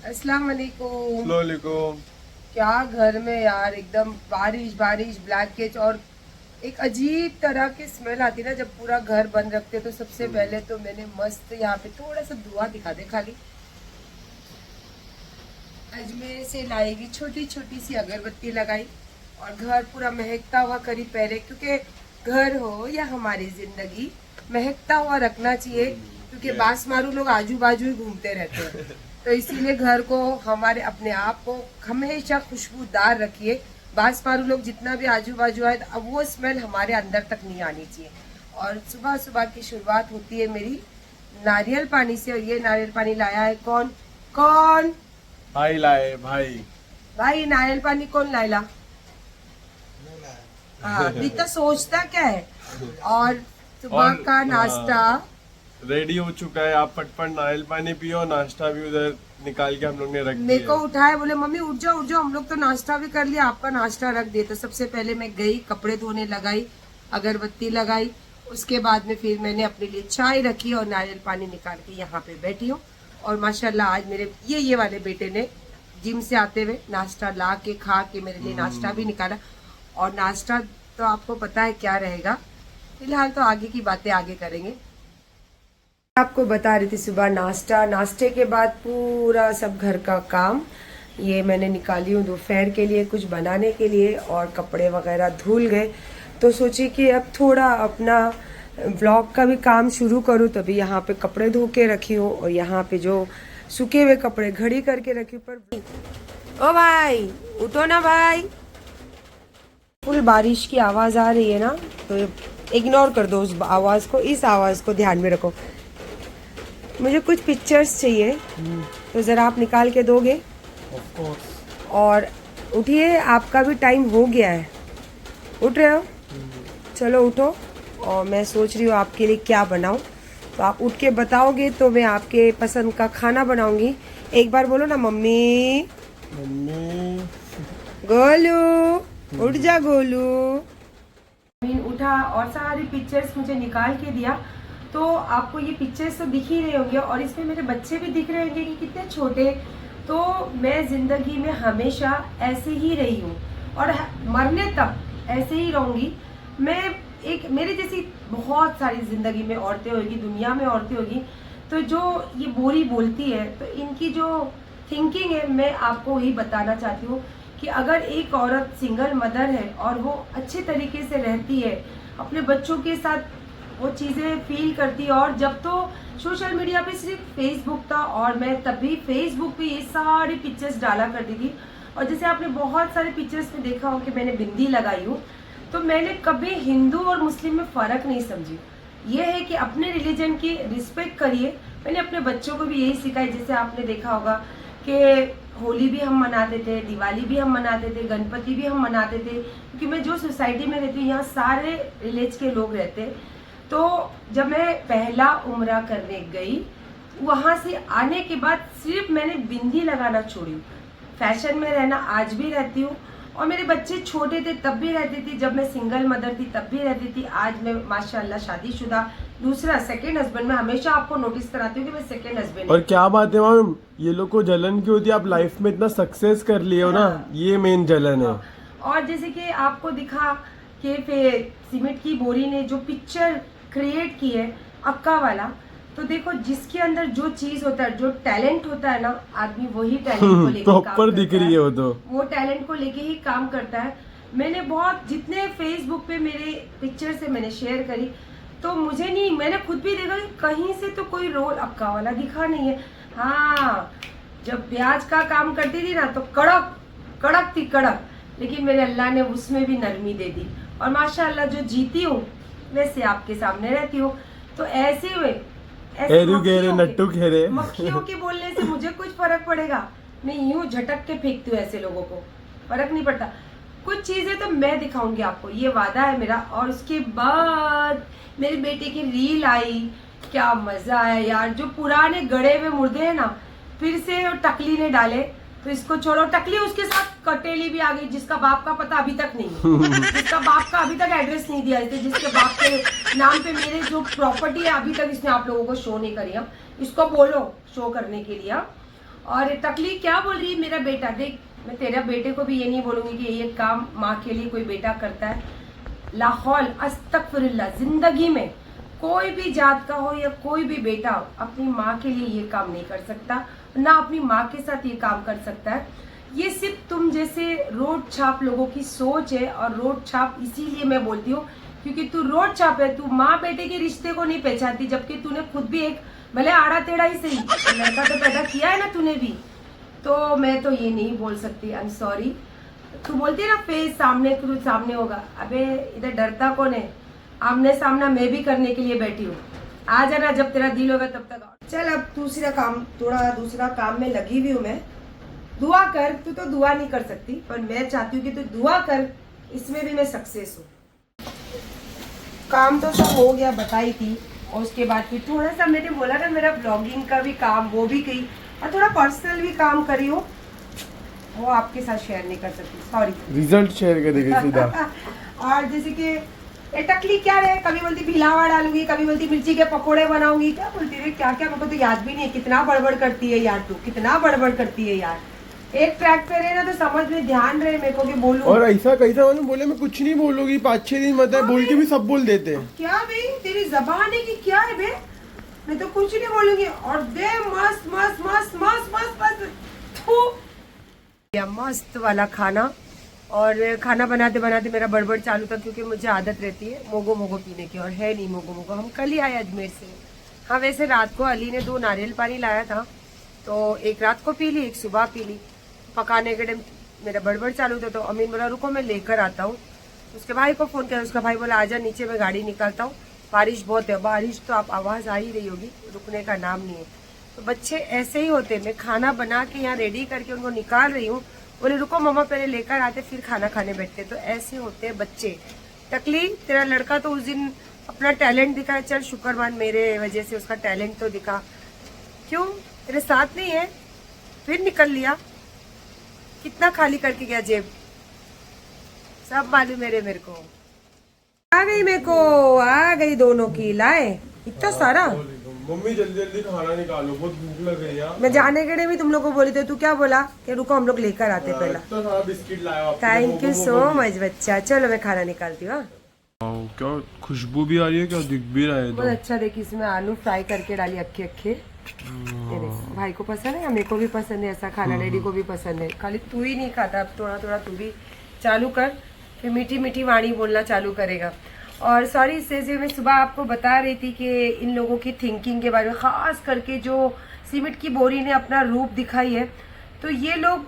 अस्सलाम वालेकुम। वालेकुम। क्या घर में यार एकदम बारिश बारिश ब्लैकेट और एक अजीब तरह की स्मेल आती है ना जब पूरा घर बंद रखते हैं। तो सबसे पहले तो मैंने मस्त यहाँ पे थोड़ा सा धुआं दिखा दे खाली, अजमेर से लाएगी छोटी छोटी सी अगरबत्ती लगाई और घर पूरा महकता हुआ करी पहले, क्योंकि घर हो या हमारी जिंदगी महकता हुआ रखना चाहिए, क्योंकि बांस मारू लोग आजू बाजू ही घूमते रहते हैं। तो इसीलिए घर को हमारे अपने आप को हमेशा खुशबूदार रखिए। बांस मारू लोग जितना भी आजू बाजू आए तो अब वो स्मेल हमारे अंदर तक नहीं आनी चाहिए। और सुबह सुबह की शुरुआत होती है मेरी नारियल पानी से, और ये नारियल पानी लाया है कौन कौन? भाई लाए भाई। भाई नारियल पानी कौन लाएला? हाँ, अभी तो सोचता क्या है। और सुबह का नाश्ता रेडी हो चुका है। आप फटफट नारियल पानी पियो, नाश्ता भी उधर निकाल के हम लोग ने रख मेरे को दिया। उठाया, बोले मम्मी उठ जाओ, हम लोग तो नाश्ता भी कर लिया, आपका नाश्ता रख दिया। तो सबसे पहले मैं गई, कपड़े धोने लगाई, अगरबत्ती लगाई, उसके बाद में फिर मैंने अपने लिए चाय रखी और नारियल पानी निकाल के यहाँ पे बैठी हूँ। और माशाल्लाह आज मेरे ये वाले बेटे ने जिम से आते हुए नाश्ता ला के खा के मेरे लिए नाश्ता भी निकाला। और नाश्ता तो आपको पता है क्या रहेगा, फिलहाल तो आगे की बातें आगे करेंगे। आपको बता रही थी सुबह नाश्ते के बाद पूरा सब घर का काम ये मैंने निकाली हूँ दोपहर के लिए कुछ बनाने के लिए, और कपड़े वगैरह धुल गए तो सोची कि अब थोड़ा अपना ब्लॉग का भी काम शुरू करूँ। तभी यहाँ पे कपड़े धो के रखी हूँ और यहाँ पे जो सूखे हुए कपड़े घड़ी करके रखी हूँ। पर ओ भाई उठो ना भाई, फुल बारिश की आवाज आ रही है ना, तो इग्नोर कर दो उस आवाज को, इस आवाज को ध्यान में रखो। मुझे कुछ पिक्चर्स चाहिए, तो जरा आप निकाल के दोगे? Of course। और उठिए, आपका भी टाइम हो गया है। उठ रहे हो? चलो उठो। और मैं सोच रही हूँ आपके लिए क्या बनाऊँ, तो आप उठ के बताओगे तो मैं आपके पसंद का खाना बनाऊंगी। एक बार बोलो ना मम्मी। मम्मी। गोलू उठ जा गोलू। उठा और सारी पिक्चर्स मुझे निकाल के दिया, तो आपको ये पिक्चर्स तो दिख ही रहे होंगे और इसमें मेरे बच्चे भी दिख रहे होंगे कि कितने छोटे। तो मैं जिंदगी में हमेशा ऐसे ही रही हूँ और मरने तक ऐसे ही रहूंगी। मैं एक मेरे जैसी बहुत सारी जिंदगी में औरतें होगी, दुनिया में औरतें होगी, तो जो ये बोली बोलती है, तो इनकी जो थिंकिंग है मैं आपको वही बताना चाहती हूँ कि अगर एक औरत सिंगल मदर है और वो अच्छे तरीके से रहती है, अपने बच्चों के साथ वो चीज़ें फील करती है। और जब तो सोशल मीडिया पे सिर्फ फेसबुक था और मैं तभी फेसबुक पे ये सारी पिक्चर्स डाला करती थी। और जैसे आपने बहुत सारे पिक्चर्स में देखा हो कि मैंने बिंदी लगाई हूँ, तो मैंने कभी हिंदू और मुस्लिम में फ़र्क नहीं समझी। ये है कि अपने रिलीजन की रिस्पेक्ट करिए। मैंने अपने बच्चों को भी यही सिखाई। जैसे आपने देखा होगा कि होली भी हम मनाते थे, दिवाली भी हम मनाते थे, गणपति भी हम मनाते थे, क्योंकि मैं जो सोसाइटी में रहती हूँ यहाँ सारे रिलीज के लोग रहते हैं। तो जब मैं पहला उम्रा करने गई, वहाँ से आने के बाद सिर्फ मैंने बिंदी लगाना छोड़ी। फैशन में रहना आज भी रहती हूँ, और मेरे बच्चे छोटे थे तब भी रहती थी, जब मैं सिंगल मदर थी तब भी रहती थी। आज मैं माशाल्लाह शादीशुदा, दूसरा सेकंड हस्बैंड, में हमेशा आपको नोटिस कराती हूँ कि मैं सेकंड हस्बैंड। और क्या बात है मैम, ये लोग को जलन क्यों होती है? आप लाइफ में इतना सक्सेस कर लिए हो ना, ये मेन जलन है। और जैसे कि आपको दिखा कि फिर सीमेंट की बोरी ने जो पिक्चर क्रिएट की है अक्का वाला, तो देखो जिसके अंदर जो चीज होता है, जो टैलेंट होता है ना, आदमी वही टैलेंट को लेके प्रॉपर दिख रही है वो तो, वो टैलेंट को लेके ही काम करता है। मैंने बहुत जितने फेसबुक पे मेरे पिक्चर से मैंने शेयर करी, तो मुझे नहीं, मैंने खुद भी देखा कि कहीं से तो कोई रोल अक्का वाला दिखा नहीं है। हाँ, जब ब्याज का काम करती थी ना तो कड़क कड़क थी कड़क, लेकिन मेरे अल्लाह ने उसमें भी नरमी दे दी और माशाल्लाह जो जीती हूँ वैसे आपके सामने रहती हूँ। तो ऐसे हुए मक्खियों के बोलने से मुझे कुछ फर्क पड़ेगा नहीं, यूं झटक के फेंकती हूँ ऐसे लोगों को, फर्क नहीं पड़ता। कुछ चीजें तो मैं दिखाऊंगी आपको, ये वादा है मेरा। और उसके बाद मेरे बेटे की रील आई, क्या मजा आया यार। जो पुराने गड़े हुए मुर्दे हैं ना, फिर से टकली ने डाले, तो इसको छोड़ो। टकली उसके साथ कटेली भी आ गई, जिसका बाप का पता अभी तक नहीं है, जिसका बाप का अभी तक एड्रेस नहीं दिया, जिसके बाप के नाम पे मेरे जो प्रॉपर्टी है अभी तक इसने आप लोगों को शो नहीं करी। इसको बोलो शो करने के लिए। और टकली क्या बोल रही है, मेरा बेटा देख, मैं तेरा बेटे को भी ये नहीं बोलूंगी कि ये काम माँ के लिए कोई बेटा करता है। लाहौल अस्तगफिरुल्लाह, जिंदगी में कोई भी जात का हो या कोई भी बेटा हो अपनी माँ के लिए ये काम नहीं कर सकता, ना अपनी माँ के साथ ये काम कर सकता है। ये सिर्फ तुम जैसे रोड छाप लोगों की सोच है, और रोड छाप इसीलिए मैं बोलती हूँ क्योंकि तू रोड छाप है, तू माँ बेटे के रिश्ते को नहीं पहचानती, जबकि तूने खुद भी एक भले आड़ा टेढ़ा ही सही लड़का तो पैदा किया है ना तूने भी। तो मैं तो ये नहीं बोल सकती, आई एम सॉरी। तू बोलती है ना फेस सामने, तू सामने होगा, अबे इधर डरता कौन है, आमने सामना मैं भी करने के लिए बैठी हूँ, आ जाना जब तेरा दिल होगा तब तक। चल अब थोड़ा दूसरा काम में लगी हुई हूँ मैं। दुआ कर, तू तो दुआ नहीं कर सकती पर मैं चाहती हूँ कि तू दुआ कर, इसमें भी मैं सक्सेस हूँ। काम तो सब हो गया, बताई थी, और उसके बाद फिर थोड़ा सा मैंने बोला ना मेरा ब्लॉगिंग का भी काम वो भी की, और थोड़ा पर्सनल भी काम करी हो, वो आपके साथ शेयर नहीं कर सकती, सॉरी। रिजल्ट शेयर करेगी सीधा। और जैसे कि ये टकली क्या रहे, कभी बोलती भिलावा डालूंगी, कभी बोलती मिर्ची के पकोड़े बनाऊंगी, क्या बोलती रहे क्या क्या, मेरे को तो याद भी नहीं है। कितना बड़बड़ करती है यार तू, कितना बड़बड़ करती है यार। एक ट्रैक पे रहे ना तो समझ में ध्यान रहे मेरे को कि बोलूं। और ऐसा कैसा मैंने बोले मैं कुछ नहीं बोलूंगी, 5-6 दिन मतलब बोल के भी सब बोल देते हैं। क्या भाई तेरी जबान है कि क्या है बे, मैं तो कुछ नहीं बोलूंगी। और दे मस्त मस्त मस्त मस्त मस्त मस्त थू या मस्त वाला खाना। और खाना बनाते बनाते मेरा बड़बड़ चालू था क्योंकि मुझे आदत रहती है मोगो मोगो पीने की, और है नहीं मोगो मोगो, हम कल ही आए अजमेर से। हाँ वैसे रात को अली ने 2 नारियल पानी लाया था, तो एक रात को पी ली, एक सुबह पी ली। पकाने के टाइम मेरा बड़बड़ चालू था, तो अमीन बोला रुको मैं लेकर आता हूँ। उसके भाई को फोन किया, उसका भाई बोला आजा नीचे मैं गाड़ी निकालता हूँ, बारिश बहुत है। बारिश तो आप आवाज आ ही रही होगी, रुकने का नाम नहीं है। तो बच्चे ऐसे ही होते हैं, मैं खाना बना के यहाँ रेडी करके उनको निकाल रही हूँ, बोले रुको मम्मा पहले लेकर आते फिर खाना खाने बैठते। तो ऐसे होते हैं बच्चे। टकली तेरा लड़का तो उस दिन अपना टैलेंट दिखा, चल शुक्रवार मेरे वजह से उसका टैलेंट तो दिखा, क्यों तेरे साथ नहीं है, फिर निकल लिया, कितना खाली करके गया जेब, सब मालूम मेरे को। आ गई मेरे को, आ गई दोनों की, लाए इतना सारा। मम्मी जल्दी जल्दी खाना निकालो, बहुत भूख लग रही है। मैं जाने के लिए भी तुम लोग को बोली थी, तू क्या बोला कि रुको हम लोग लेकर आते पहला। इतना सारा बिस्किट लाया। थैंक यू सो मच बच्चा, चलो मैं खाना निकालती हूँ। क्या खुशबू भी आ रही है, क्या दिख भी रहा है। बहुत अच्छा देखी, इसमें आलू फ्राई करके डाली अक्खे अक्खे। भाई को पसंद है, मेरे को भी पसंद है ऐसा खाना, डैडी को भी पसंद है। खाली तू ही नहीं खाता, अब थोड़ा थोड़ा तू भी चालू कर, फिर मीठी मीठी वाणी बोलना चालू करेगा। और सॉरी इससे मैं सुबह आपको बता रही थी कि इन लोगों की थिंकिंग के बारे में, ख़ास करके जो सीमेंट की बोरी ने अपना रूप दिखाई है। तो ये लोग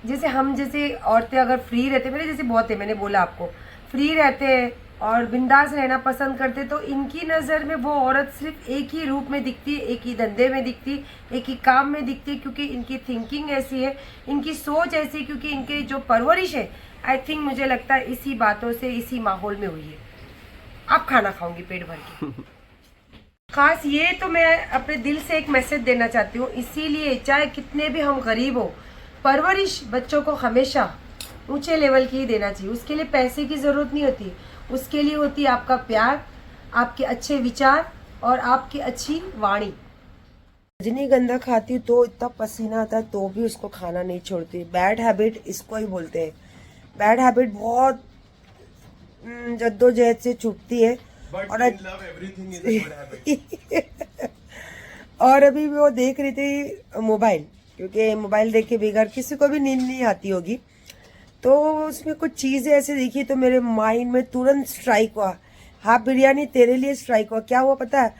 जैसे हम जैसे औरतें अगर फ्री रहते, मेरे जैसे बहुत है, मैंने बोला आपको फ्री रहते हैं और बिंदास रहना पसंद करते, तो इनकी नज़र में वो औरत सिर्फ एक ही रूप में दिखती है, एक ही धंधे में दिखती, एक ही काम में दिखती, क्योंकि इनकी थिंकिंग ऐसी है, इनकी सोच ऐसी है, क्योंकि इनकी जो परवरिश है आई थिंक मुझे लगता है इसी बातों से इसी माहौल में हुई है। अब खाना खाऊंगी पेट भर के। खास ये तो मैं अपने दिल से एक मैसेज देना चाहती हूँ, इसीलिए चाहे कितने भी हम गरीब हो, परवरिश बच्चों को हमेशा ऊंचे लेवल की ही देना चाहिए। उसके लिए पैसे की ज़रूरत नहीं होती, उसके लिए होती है आपका प्यार, आपके अच्छे विचार और आपकी अच्छी वाणी। रजनीगंधा खाती हूँ तो इतना पसीना आता है तो भी उसको खाना नहीं छोड़ती। बैड हैबिट इसको ही बोलते हैं। बैड हैबिट बहुत जद्दोजहद से छुपती है। और अभी वो देख रही थी मोबाइल, क्योंकि मोबाइल देख के बगैर किसी को भी नींद नहीं आती होगी, तो उसमें कुछ चीजें ऐसे देखी तो मेरे माइंड में तुरंत स्ट्राइक हुआ, हाफ बिरयानी तेरे लिए स्ट्राइक हुआ। क्या हुआ पता है,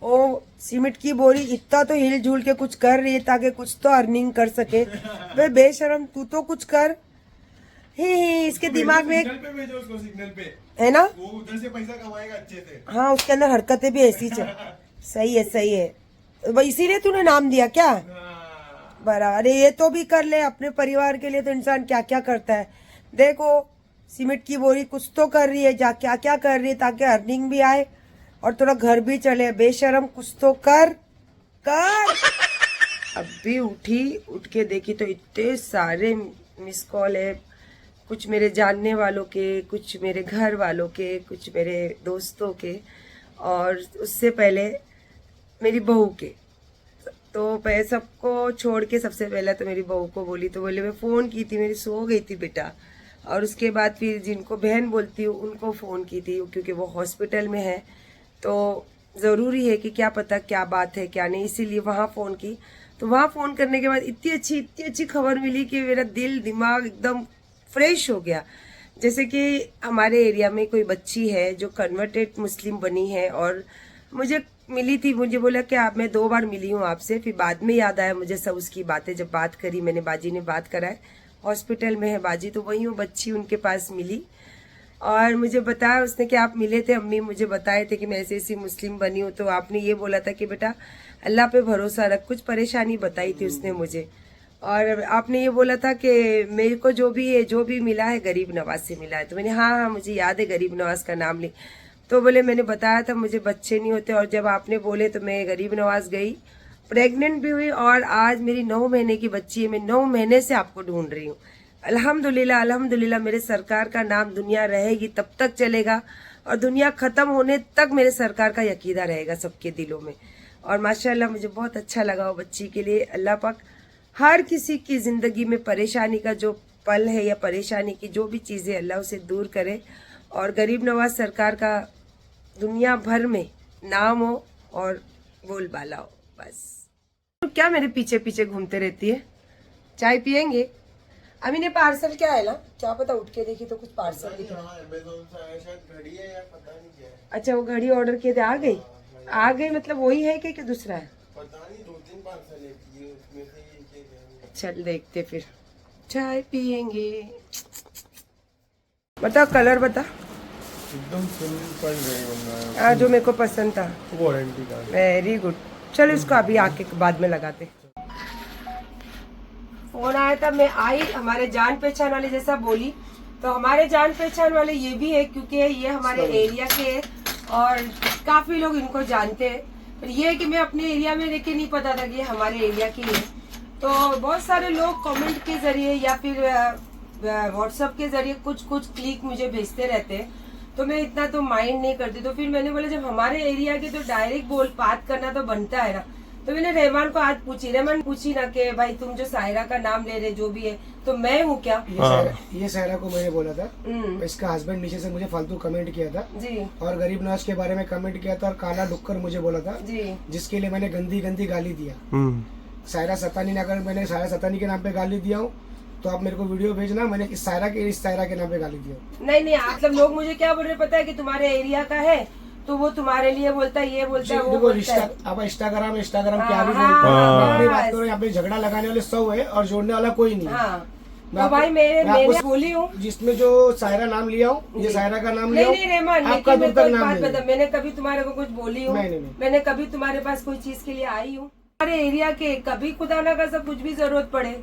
वो सीमेंट की बोरी इतना तो हिल झूल के कुछ कर रही है ताकि कुछ तो अर्निंग कर सके। वे बेशरम, तू तो कुछ कर। ही इसके दिमाग में भेजो उसको सिग्नल पे, है ना, वो उधर से पैसा कमाएगा अच्छे से। हाँ उसके अंदर हरकतें भी ऐसी चल। सही है सही है, इसीलिए तूने नाम दिया क्या, बराबर। ये तो भी कर ले, अपने परिवार के लिए तो इंसान क्या क्या करता है। देखो सीमेंट की बोरी कुछ तो कर रही है, जा क्या क्या कर रही है ताकि अर्निंग भी आए और थोड़ा घर भी चले। बेशरम कुछ तो कर। अभी उठी, उठ के देखी तो इतने सारे मिस कॉल है, कुछ मेरे जानने वालों के, कुछ मेरे घर वालों के, कुछ मेरे दोस्तों के, और उससे पहले मेरी बहू के। तो मैं सबको छोड़ के सबसे पहले तो मेरी बहू को बोली, तो बोले मैं फ़ोन की थी, मेरी सो गई थी बेटा। और उसके बाद फिर जिनको बहन बोलती हूँ उनको फ़ोन की थी, क्योंकि वो हॉस्पिटल में है, तो ज़रूरी है कि क्या पता क्या बात है क्या नहीं, इसीलिए वहाँ फ़ोन की। तो वहाँ फ़ोन करने के बाद इतनी अच्छी खबर मिली कि मेरा दिल दिमाग एकदम फ्रेश हो गया। जैसे कि हमारे एरिया में कोई बच्ची है जो कन्वर्टेड मुस्लिम बनी है, और मुझे मिली थी, मुझे बोला कि आप, मैं 2 बार मिली हूँ आपसे, फिर बाद में याद आया मुझे सब उसकी बातें, जब बात करी मैंने, बाजी ने बात कराए, हॉस्पिटल में है बाजी, तो वही वो बच्ची उनके पास मिली और मुझे बताया उसने कि आप मिले थे, अम्मी मुझे बताए थे कि मैं ऐसी ऐसी मुस्लिम बनी हूँ, तो आपने ये बोला था कि बेटा अल्लाह पे भरोसा रख, कुछ परेशानी बताई थी उसने मुझे, और आपने ये बोला था कि मेरे को जो भी मिला है गरीब नवाज से मिला है। तो मैंने हाँ मुझे याद है गरीब नवाज का नाम ली। तो बोले मैंने बताया था मुझे बच्चे नहीं होते, और जब आपने बोले तो मैं गरीब नवाज गई, प्रेग्नेंट भी हुई, और आज मेरी 9 महीने की बच्ची है, मैं 9 महीने से आपको ढूंढ रही हूँ। अल्हम्दुलिल्लाह अल्हम्दुलिल्लाह, मेरे सरकार का नाम दुनिया रहेगी तब तक चलेगा, और दुनिया खत्म होने तक मेरे सरकार का यकीदा रहेगा सबके दिलों में। और माशाल्लाह मुझे बहुत अच्छा लगा वो बच्ची के लिए। अल्लाह पाक हर किसी की जिंदगी में परेशानी का जो पल है या परेशानी की जो भी चीजें, अल्लाह उसे दूर करे, और गरीब नवाज सरकार का दुनिया भर में नाम हो और बोलबाला हो। बस तो क्या मेरे पीछे पीछे घूमते रहती है। चाय पियेंगे? अभी ने पार्सल क्या है ना, क्या पता, उठ के देखी तो कुछ पार्सल दिख रहा है। अमेज़न से आया, शायद घड़ी है या पता नहीं क्या है। अच्छा वो घड़ी ऑर्डर किए थे, आ गई? आ गई मतलब वही है कि दूसरा है? पता नहीं, 2-3 पार्सल है, ये उसमें से एक है। चल देखते फिर, चाय पियेंगे। बता कलर बता। एकदम सिंपल रहेगा, हाँ जो मेरे को पसंद था। वारंटी का। Very good. चलो इसको अभी आके बाद में लगाते। फोन आया था, मैं आई, हमारे जान पहचान वाले जैसा बोली, तो हमारे जान पहचान वाले ये भी है क्योंकि ये हमारे एरिया के हैं और काफी लोग इनको जानते हैं। पर ये है कि मैं अपने एरिया में लेके नहीं पता था कि ये हमारे एरिया की है। तो बहुत सारे लोग कमेंट के जरिए या फिर व्हाट्सएप के जरिए कुछ क्लिक मुझे भेजते रहते हैं, तो मैं इतना तो माइंड नहीं करती। तो फिर मैंने बोला जब हमारे एरिया के तो डायरेक्ट बात करना तो बनता है ना। तो मैंने रहमान को आज रहमान पूछी ना कि भाई तुम जो सायरा का नाम ले रहे जो भी है तो मैं हूँ क्या? ये सायरा को मैंने बोला था। इसका हस्बैंड नीचे से मुझे फालतू कमेंट किया था जी, और गरीब नवाज के बारे में कमेंट किया था और काला डुक्कर मुझे बोला था जी, जिसके लिए मैंने गंदी गाली दिया। सायरा सतानी ने, अगर मैंने सायरा सतानी के नाम पे गाली दिया हूँ तो आप मेरे को वीडियो भेजना, मैंने इस सायरा के नाम पे गाली दिया। नहीं मतलब लोग मुझे क्या बोल रहे पता है कि तुम्हारे एरिया का है तो वो तुम्हारे लिए बोलता है, ये बोलता है, वो बोलता है। अब इंस्टाग्राम क्या भी बोलते हैं, अपनी बात करो। यहाँ पे झगड़ा लगाने वाले 100 है और जोड़ने वाला कोई नहीं। तो भाई मैंने बोली हूँ जिसमें जो सायरा नाम लिया हूँ, ये सायरा का नाम लिया नहीं रहमान, आपका लेकिन दूर तक नाम बात बता, मैंने कभी तुम्हारे को कुछ बोली हूँ? मैंने कभी तुम्हारे पास कोई चीज के लिए आई हूँ? हमारे एरिया के कभी खुदा ना का सब कुछ भी जरूरत पड़े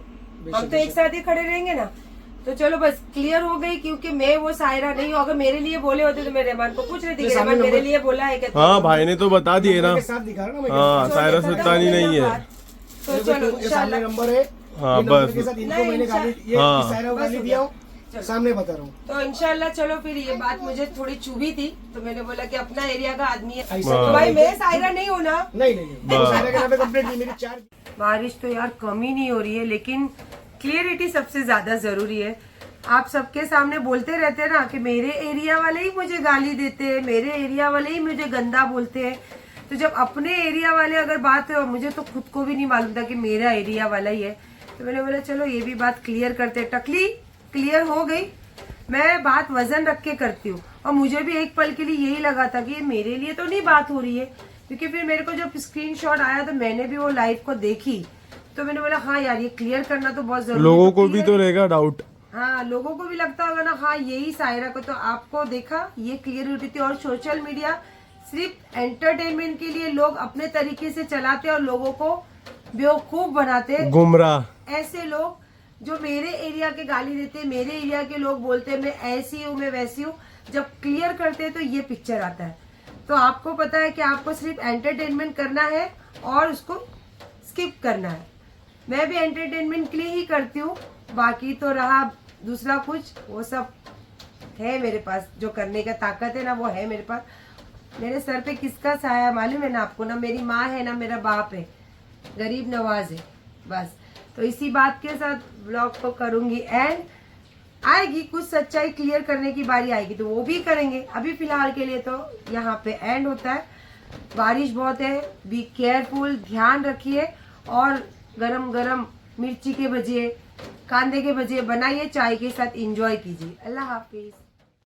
हम तो एक साथ ही खड़े रहेंगे ना। तो चलो बस क्लियर हो गई, क्योंकि मैं वो सायरा नहीं हूँ। अगर मेरे लिए बोले होते तो मैं रहमान को पूछ रही थी कि रहमान मेरे लिए बोला है क्या? हाँ भाई ने तो बता दिए ना। हाँ सायरा सत्तानी नहीं है। तो चलो इंशाल्लाह नंबर है। हाँ बस इनको मैंने गाली, ये सायरा को गाली दिया हूँ, सामने बता रहा हूँ। तो इंशाल्लाह चलो फिर ये बात मुझे थोड़ी चुभी थी तो मैंने बोला कि अपना एरिया का आदमी है तो भाई मैं सायरा नहीं हूँ ना। नहीं सायरा के नाम पे कंप्लेंट की मेरी 4। बारिश तो यार कम ही नहीं हो रही है, लेकिन क्लियरिटी सबसे ज्यादा जरूरी है। आप सबके सामने बोलते रहते हैं ना कि मेरे एरिया वाले ही मुझे गाली देते हैं, मेरे एरिया वाले ही मुझे गंदा बोलते हैं। तो जब अपने एरिया वाले अगर बात है, मुझे तो खुद को भी नहीं मालूम था कि मेरा एरिया वाला ही है, तो मैंने बोला चलो ये भी बात क्लियर करते। टकली क्लियर हो गई। मैं बात वजन रख के करती हूँ और मुझे भी एक पल के लिए यही लगा था कि ये मेरे लिए तो नहीं बात हो रही है, क्योंकि फिर मेरे को जब स्क्रीनशॉट आया तो मैंने भी वो लाइव को देखी तो मैंने बोला हाँ यार ये क्लियर करना तो बहुत जरूरी है। लोगों को भी तो रहेगा डाउट। हाँ लोगों को भी लगता होगा ना, हाँ यही सायरा को। तो आपको देखा ये क्लियर होती थी। और सोशल मीडिया सिर्फ एंटरटेनमेंट के लिए लोग अपने तरीके से चलाते और लोगों को बेवकूफ बनाते, गुमराह। ऐसे लोग जो मेरे एरिया के गाली देते, मेरे एरिया के लोग बोलते मैं ऐसी हूँ मैं वैसी हूँ, जब क्लियर करते हैं तो ये पिक्चर आता है। तो आपको पता है कि आपको सिर्फ एंटरटेनमेंट करना है और उसको स्किप करना है। मैं भी एंटरटेनमेंट के लिए ही करती हूँ, बाकी तो रहा दूसरा कुछ वो सब है मेरे पास, जो करने का ताकत है ना वो है मेरे पास। मेरे सर पे किसका साया मालूम है ना आपको? ना मेरी माँ है ना मेरा बाप है, गरीब नवाज है बस। तो इसी बात के साथ ब्लॉग को करूंगी एंड आएगी कुछ सच्चाई क्लियर करने की बारी आएगी तो वो भी करेंगे। अभी फिलहाल के लिए तो यहाँ पे एंड होता है। बारिश बहुत है, बी केयरफुल, ध्यान रखिए और गरम गरम मिर्ची के भजिए, कांदे के भजिए बनाइए, चाय के साथ एंजॉय कीजिए। अल्लाह हाफिज।